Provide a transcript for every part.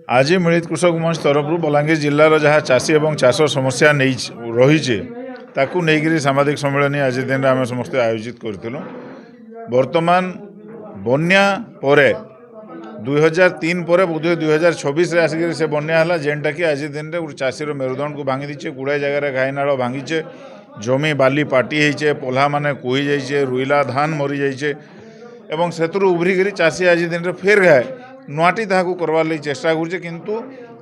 आज मिलित कृषक मंच तरफ बलांगीर जिलार जहाँ चाषी और चाष समस्या नहीं रही ताकू नहीं सांबादिक सम्मेलन आज दिन में आम समस्त आयोजित करूँ। बर्तमान बन्या परे 2003 पर बोधे 2026 आसिक से बन्या है जेनटा कि आज दिन में चाषीर मेरुदंड को भांगी दीचे गुड़ाए जगार घाईनाल भांगीचे जमी बाली पाटी होचे पोल्हा माने कोई जाइए रुईला धान मरी जाइए एवं सेतुर उभरिक चाषी आज दिन में फेर गाए नुआटी ताकू करवार लगी चेष्टा करुचे किंतु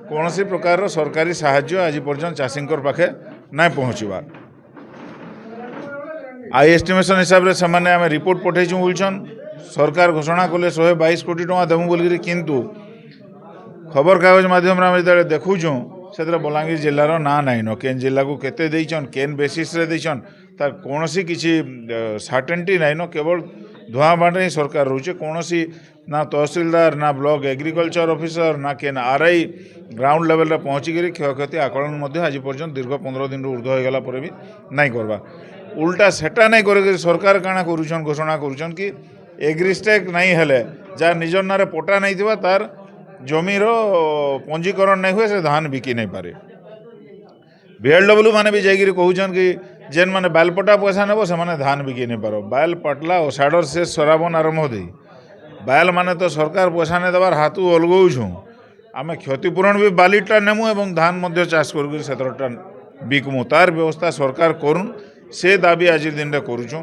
कौन सी प्रकार सरकारी साहाय्य आज पर्यंत चाषी पाखे ना पहुँचवार। आई एस्टिमेशन हिसाब से मैंने आम रिपोर्ट पठेचु बोलछन सरकार घोषणा कले 122 कोटी टका देमु बोलिकी किंतु खबर कागज माध्यम जो देखुचु से बलांगीर जिलार ना नाइन केन जिला को केते देइछन केन बेसिस रे देइछन तार कोनोसी किछि सर्टेनिटी नाइन केवल धुआं बाटे ही सरकार रोचे कौन सी ना तहसीलदार ना ब्लॉक एग्रीकल्चर ऑफिसर ना केन आरआई ग्राउंड लेवल रे पहुँचिक क्षयक्षति आकलन आज पर्यंत दीर्घ 15 दिन ऊर्ध होगला पर भी नहीं करवा उल्टा सेटा नहीं कर सरकार काଣା करुछन घोषणा करुछन कि एग्रीस्टेक नहीं हेले जहाँ निजर नारे पटा नहीं थिबा तार जमीर पंजीकरण नहीं हुए से धान बिकी नहीं पारे। बीएलडब्ल्यू माने भी जाइए कहूछन कि जेन माने बालपटा पैसा नेब से माने धान बिकी नहीं पार बाल पटला ओसाडर से सराबन आरंभ दे बाल माने तो सरकार पैसा नहीं देवार हाथू अलगाऊँ आम क्षतिपूरण भी बालीटा नेमु एवं धान मध्य चाष कर सेतरटा बिकमु तार व्यवस्था सरकार करुन से दाबी आज दिन में करुचु।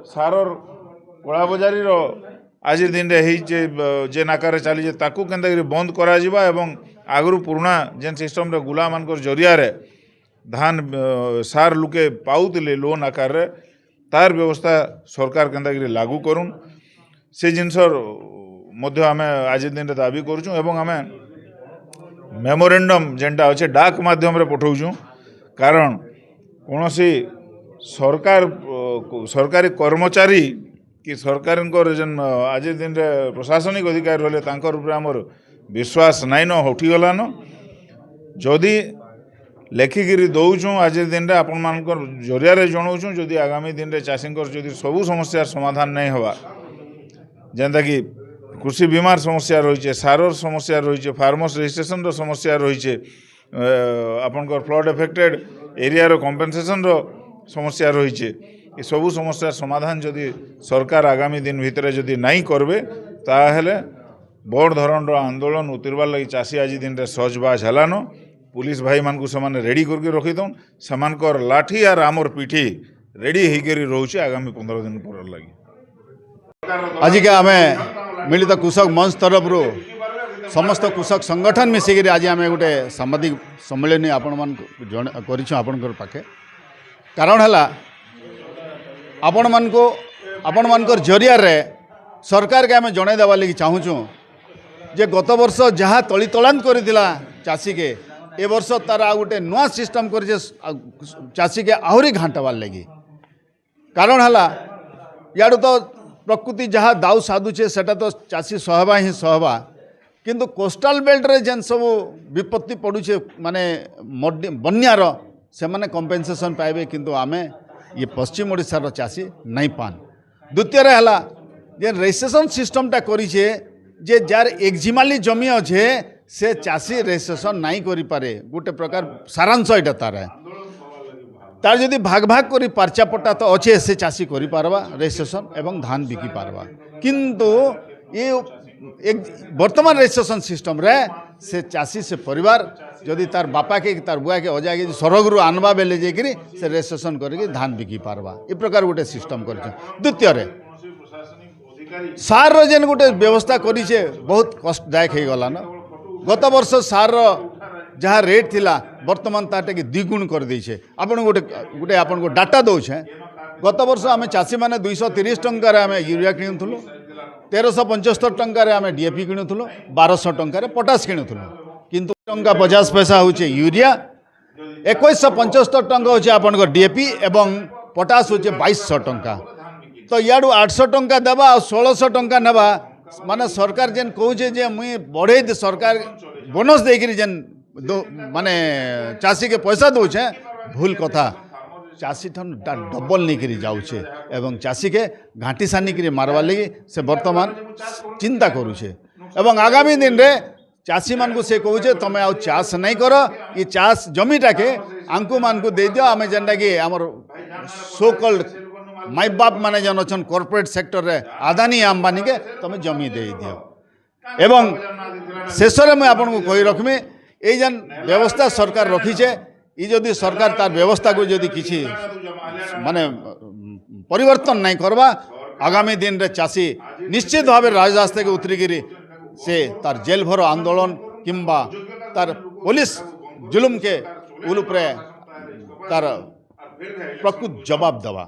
सारर कला बजारी आज दिन में जेन आकार चली ताकू केनता बंद करा जिबा एवं आगरू पुराना जेन सिस्टम रे गुला मान जरिया रे धान सार लुके पाउले लोन आकार रे तार व्यवस्था सरकार केनता लागू करुन से जिनसर मध्य आम आज दिन में दाबी करुचु एवं आम मेमोरेंडम जेनटा अच्छे डाक माध्यम रे पठाऊँ कारण कौन सी सरकार सरकारी कर्मचारी कि सरकार जेन आज दिन में प्रशासनिक अधिकारी रहे तांकर ऊपर आमर विश्वास नाइन हटिगलान जदि लेखिकी दौचुँ आज दिन में आपण मान जरिया जनाऊँ जदि आगामी दिन में चाषी जदि सबू समस्या समाधान नहीं हवा जेनता कि कृषि बीमार समस्या रही सारर समस्या रही फार्मर्स रजिस्ट्रेशन समस्या रही आपनकर फ्लड एफेक्टेड एरिया कंपेनसेशन समस्या रही ये सबू समस्या समाधान जदि सरकार आगामी दिन भितर जदि नहीं करबे ताहेले बड़ धरण आंदोलन उतरबार लगी चाषी आज दिन में सजबाज हलान पुलिस भाई मान से रेडी करके रखीदन से लाठी आर आमर पिठी रेडी होकर रोचे आगामी 15 दिन पर लगी। आज के आम मिलित कृषक मंच तरफ समस्त कृषक संगठन मिसिक आज आम गोटे सांबादिक सम्मेलन आपण पाखे कारण है आपण मानकर जरिया रे सरकार के आम जन देवा लगी चाहूँ जे गत वर्ष जहाँ तली तलांत करथिला चाषी के ए वर्ष तार आ गोटे नुआ सिस्टम कर चाषी के आहरी घांटवार लगी कारण है याडू तो प्रकृति जहाँ दाऊ साधुचे सेटा तो चाषी सहबा ही सहबा किंतु कोस्टाल बेल्ट रे जेन सब विपत्ति पड़ुचे माने बन्यार से माने कंपेनसेशन पाइबे किंतु आमे ये पश्चिम ओडिशार चाषी नहीं पान। द्वितीय है जे रजिस्ट्रेशन सिस्टमटा करिछे जे जार एक्जिमाली जमी अच्छे से चाषी रजिस्ट्रेशन नहीं करि पारे गोटे प्रकार सारांश एटा तार जदि भाग भाग करी पार्चा पट्टा तो अच्छे से चाषी करि पारबा रजिस्ट्रेशन एवं धान बिकी पारबा किंतु ये वर्तमान रजिस्ट्रेशन सिस्टम रे से चाषी से परिवार जदि तार बापा के तार बुआ के अजा के सरगरु आनवा बेले जाकि से रजिस्ट्रेशन करके धान बिकी पारबा ये प्रकार गोटे सिस्टम कर। द्वितीय सार जेन गोटे व्यवस्था करिछे बहुत कष्टदायक हो गला न गत वर्ष सार जहाँ रेट थिला वर्तमान ताटे कि द्विगुण कर देछे आपण गोटे आपण को डाटा दौछे गत वर्ष आम चाषी मैंने 230 टंकार आम यूरिया किणुलु 1375 टंकार आम डीएपी किणुलु 1200 टंकार पोटास किणुलु किंतु टंका 50 पैसा होचे यूरिया 2175 टंका होचे आपण डीएपी एवं पोटास होचे 2200 टंका तो याडू 800 टंका देवा और 1600 टंका नेबा माने सरकार जेन कहूचे जे मुई बढ़े सरकार बोनस देकरी जेन माने चाषी के पैसा दौचे भूल कथा चाषी ठान डबल नहीं करी जाऊे एवं चाषी के घाटी सानी करी मारवा लगी से वर्तमान चिंता करुचे एवं आगामी दिन रे चाषी मान को से कहे तुम आउ चाष नहीं कर ये चाष जमीटा के आंकु मान को दे दियो आम जेनटा कि आमर सो कल्ड माई बाप माने जन अच्छा कॉर्पोरेट सेक्टर रे आदानी अंबानी के तुम जमी दे दियो एवं शेष में मुझे आपन को कही रखमी ये जेन व्यवस्था सरकार रखीचे ये जदि सरकार तार व्यवस्था को जदि किसी माने परिवर्तन नहीं करवा आगामी दिन रे चाषी निश्चित भाव राजरास्ता के उतरिकी से तार जेल भरो आंदोलन किंबा तार पुलिस जुलुम के उलूपरे तार प्रकृत जवाब दवा।